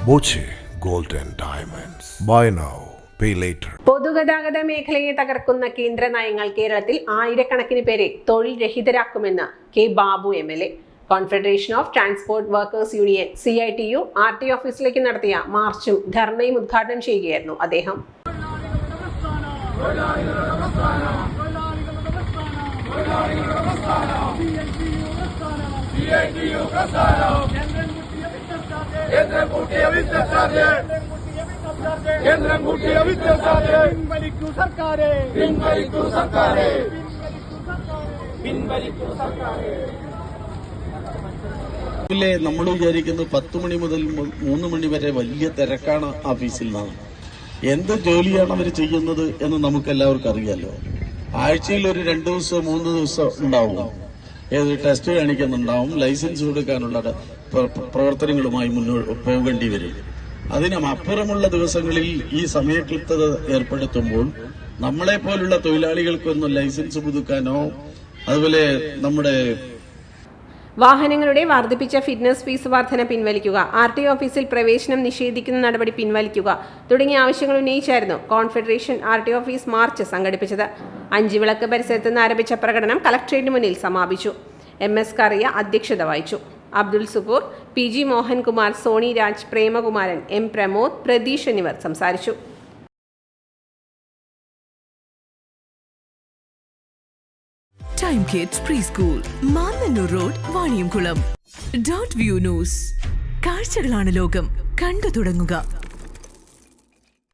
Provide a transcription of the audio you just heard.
Boche gold and diamonds. Buy now, pay later. പൊതുഗതാഗത മേഖലയെ തകർക്കുന്ന കേന്ദ്ര നയങ്ങൾ കേരളത്തിൽ ആയിരക്കണക്കിന് പേരെ തൊഴിൽ രഹിതരാക്കുമെന്ന് K Babu MLA. Confederation of transport workers union CITU RTO ഓഫീസിലേക്ക് നടത്തിയ മാർച്ചും ധർണയും ഉദ്ഘാടനം ചെയ്യുകയായിരുന്നു അദ്ദേഹം. നമ്മൾ വിചാരിക്കുന്നത് 10 മണി മുതൽ 3 മണി വരെ വലിയ തിരക്കാണ് ഓഫീസിൽ നിന്നാണ്. എന്ത് ജോലിയാണ് അവർ ചെയ്യുന്നത് എന്ന് നമുക്ക് എല്ലാവർക്കും അറിയാലോ. ആഴ്ചയിൽ ഒരു 2 ദിവസം 3 ദിവസം ഉണ്ടാവും. ഏത് ടെസ്റ്റ് കാണിക്കുന്നുണ്ടാവും, ലൈസൻസ് കൊടുക്കാനുള്ള പ്രവർത്തനങ്ങളുമായി മുന്നോട്ട് പോകേണ്ടി വരും. അതിനപ്പുറമുള്ള ദിവസങ്ങളിൽ ഈ സമയക്ലിപ്തത ഏർപ്പെടുത്തുമ്പോൾ നമ്മളെ പോലുള്ള തൊഴിലാളികൾക്കൊന്നും ലൈസൻസ് പുതുക്കാനോ അതുപോലെ നമ്മുടെ വാഹനങ്ങളുടെ വർദ്ധിപ്പിച്ച ഫിറ്റ്നസ് ഫീസ് വർധന പിൻവലിക്കുക, RTO ഓഫീസിൽ പ്രവേശനം നിഷേധിക്കുന്ന നടപടി പിൻവലിക്കുക തുടങ്ങിയ ആവശ്യങ്ങൾ ഉന്നയിച്ചായിരുന്നു കോൺഫെഡറേഷൻ RTO ഓഫീസ് മാർച്ച് സംഘടിപ്പിച്ചത്. 5 വിളക്ക് പരിസരത്ത് നിന്ന് ആരംഭിച്ച പ്രകടനം കളക്ട്രേറ്റിന് മുന്നിൽ സമാപിച്ചു. MS കറിയ അധ്യക്ഷത വഹിച്ചു. അബ്ദുൽ സുബൂർ, PG മോഹൻകുമാർ, സോണി രാജ്, പ്രേമകുമാരൻ, M പ്രമോദ്, പ്രതീഷ് എന്നിവർ സംസാരിച്ചു. Time Kids Preschool, Mannannur road, Vaniyamkulam. .view News. കാഴ്ചകളാണ് ലോകം, കണ്ടു തുടങ്ങുക.